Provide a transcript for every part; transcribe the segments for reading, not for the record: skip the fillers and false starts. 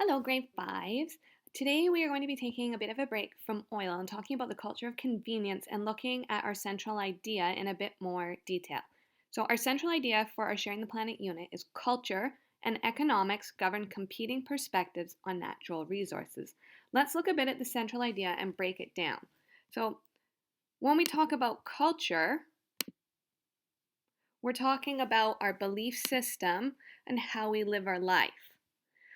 Hello, grade fives. Today we are going to be taking a bit of a break from oil and talking about the culture of convenience and looking at our central idea in a bit more detail. So, our central idea for our Sharing the Planet unit is culture and economics govern competing perspectives on natural resources. Let's look a bit at the central idea and break it down. So, when we talk about culture, we're talking about our belief system and how we live our life.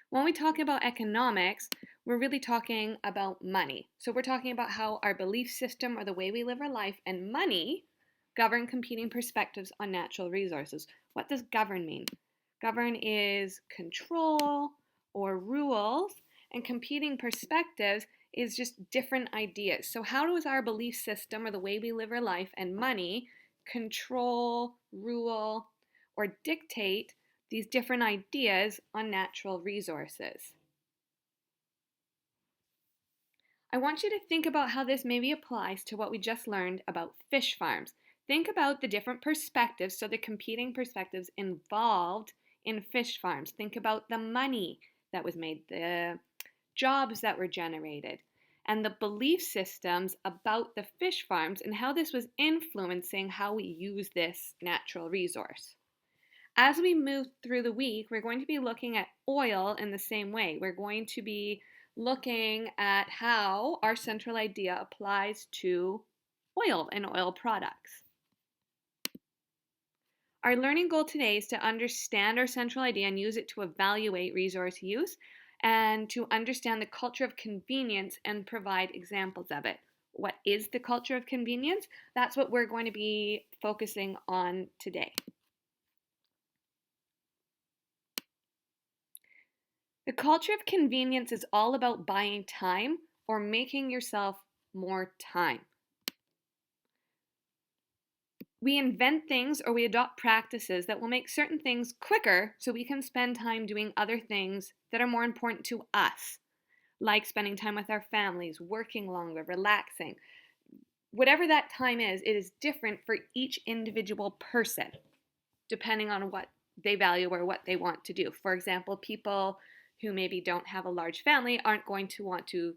When we talk about economics, we're really talking about money. So we're talking about how our belief system or the way we live our life and money govern competing perspectives on natural resources. What does govern mean? Govern is control or rules, and competing perspectives is just different ideas. So, how does our belief system or the way we live our life and money control, rule, or dictate these different ideas on natural resources? I want you to think about how this maybe applies to what we just learned about fish farms. Think about the different perspectives, so the competing perspectives involved in fish farms. Think about the money that was made, the jobs that were generated, and the belief systems about the fish farms and how this was influencing how we use this natural resource. As we move through the week, we're going to be looking at oil in the same way. We're going to be looking at how our central idea applies to oil and oil products. Our learning goal today is to understand our central idea and use it to evaluate resource use and to understand the culture of convenience and provide examples of it. What is the culture of convenience? That's what we're going to be focusing on today. The culture of convenience is all about buying time or making yourself more time. We invent things or we adopt practices that will make certain things quicker so we can spend time doing other things that are more important to us, like spending time with our families, working longer, relaxing. Whatever that time is, it is different for each individual person, depending on what they value or what they want to do. For example, people who maybe don't have a large family aren't going to want to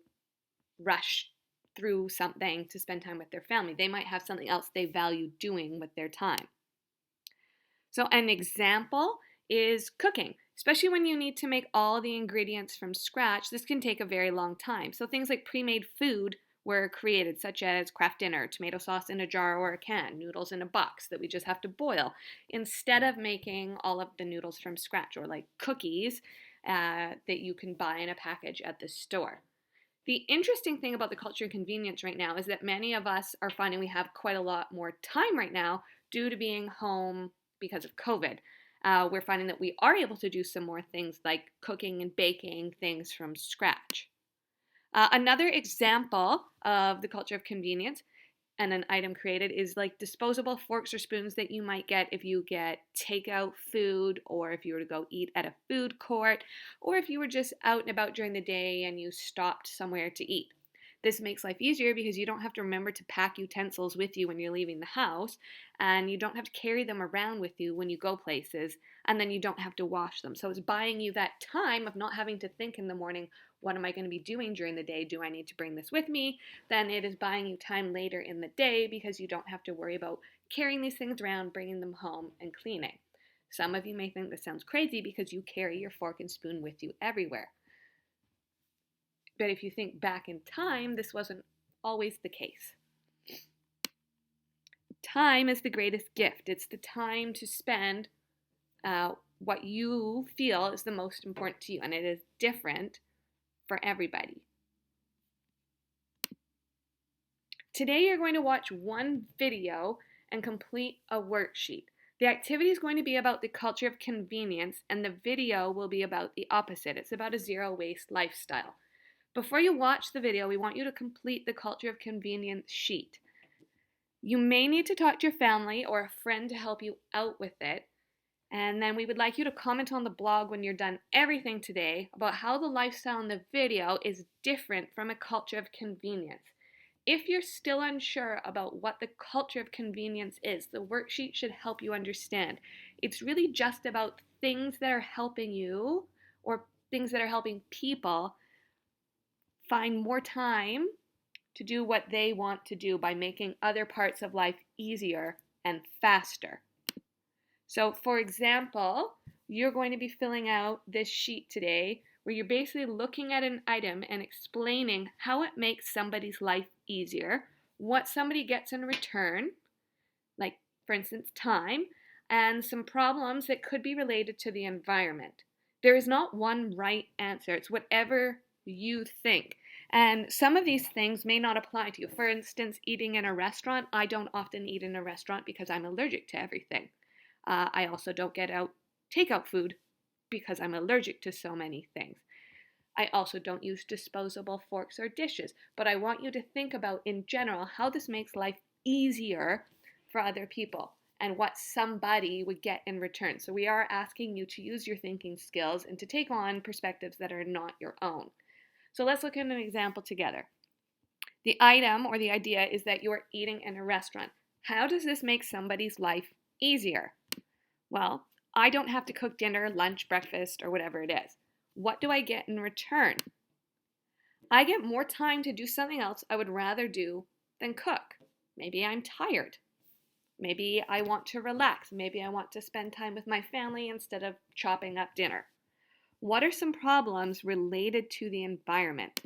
rush through something to spend time with their family. They might have something else they value doing with their time. So, an example is cooking, especially when you need to make all the ingredients from scratch. This can take a very long time. So, things like pre made food were created, such as Kraft Dinner, tomato sauce in a jar or a can, noodles in a box that we just have to boil, instead of making all of the noodles from scratch, or like cookies that you can buy in a package at the store. The interesting thing about the culture of convenience right now is that many of us are finding we have quite a lot more time right now due to being home because of COVID. We're finding that we are able to do some more things like cooking and baking things from scratch. Another example of the culture of convenience and an item created is like disposable forks or spoons that you might get if you get takeout food, or if you were to go eat at a food court, or if you were just out and about during the day and you stopped somewhere to eat. This makes life easier because you don't have to remember to pack utensils with you when you're leaving the house, and you don't have to carry them around with you when you go places, and then you don't have to wash them. So it's buying you that time of not having to think in the morning, what am I going to be doing during the day? Do I need to bring this with me? Then it is buying you time later in the day because you don't have to worry about carrying these things around, bringing them home, and cleaning. Some of you may think this sounds crazy because you carry your fork and spoon with you everywhere. But if you think back in time, this wasn't always the case. Time is the greatest gift. It's the time to spend what you feel is the most important to you, and it is different for everybody. Today you're going to watch one video and complete a worksheet. The activity is going to be about the culture of convenience, and the video will be about the opposite. It's about a zero waste lifestyle. Before you watch the video, we want you to complete the culture of convenience sheet. You may need to talk to your family or a friend to help you out with it. And then we would like you to comment on the blog when you're done everything today about how the lifestyle in the video is different from a culture of convenience. If you're still unsure about what the culture of convenience is, the worksheet should help you understand. It's really just about things that are helping you or things that are helping people find more time to do what they want to do by making other parts of life easier and faster. So, for example, you're going to be filling out this sheet today where you're basically looking at an item and explaining how it makes somebody's life easier, what somebody gets in return, like, for instance, time, and some problems that could be related to the environment. There is not one right answer. It's whatever you think. And some of these things may not apply to you. For instance, eating in a restaurant. I don't often eat in a restaurant because I'm allergic to everything. I also don't get takeout food because I'm allergic to so many things. I also don't use disposable forks or dishes. But I want you to think about, in general, how this makes life easier for other people and what somebody would get in return. So we are asking you to use your thinking skills and to take on perspectives that are not your own. So let's look at an example together. The item or the idea is that you are eating in a restaurant. How does this make somebody's life easier? Well, I don't have to cook dinner, lunch, breakfast, or whatever it is. What do I get in return? I get more time to do something else I would rather do than cook. Maybe I'm tired. Maybe I want to relax. Maybe I want to spend time with my family instead of chopping up dinner. What are some problems related to the environment?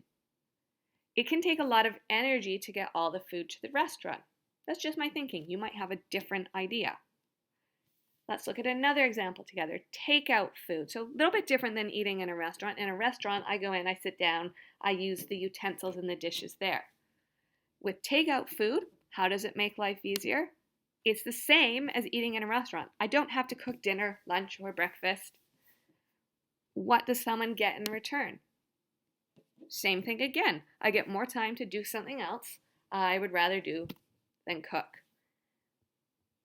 It can take a lot of energy to get all the food to the restaurant. That's just my thinking. You might have a different idea. Let's look at another example together. Takeout food. So a little bit different than eating in a restaurant. In a restaurant, I go in, I sit down, I use the utensils and the dishes there. With takeout food, how does it make life easier? It's the same as eating in a restaurant. I don't have to cook dinner, lunch, or breakfast. What does someone get in return? Same thing again. I get more time to do something else I would rather do than cook.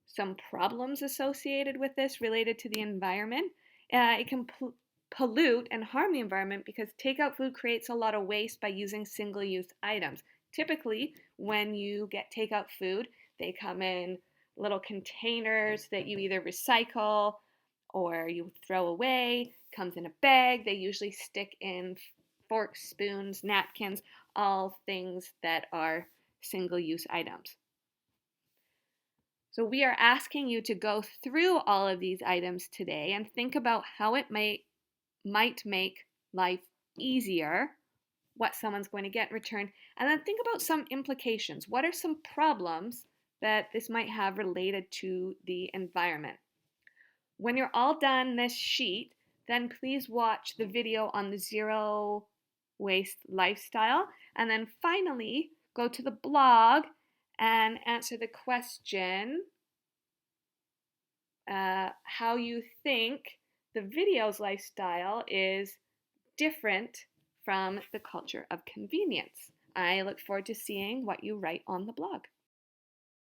Some problems associated with this related to the environment. It can pollute and harm the environment because takeout food creates a lot of waste by using single-use items. Typically, when you get takeout food, they come in little containers that you either recycle or you throw away. Comes in a bag. They usually stick in forks, spoons, napkins, all things that are single-use items. So we are asking you to go through all of these items today and think about how it might make life easier, what someone's going to get in return, and then think about some implications. What are some problems that this might have related to the environment? When you're all done this sheet, then please watch the video on the zero waste lifestyle, and then finally go to the blog and answer the question how you think the video's lifestyle is different from the culture of convenience. I look forward to seeing what you write on the blog.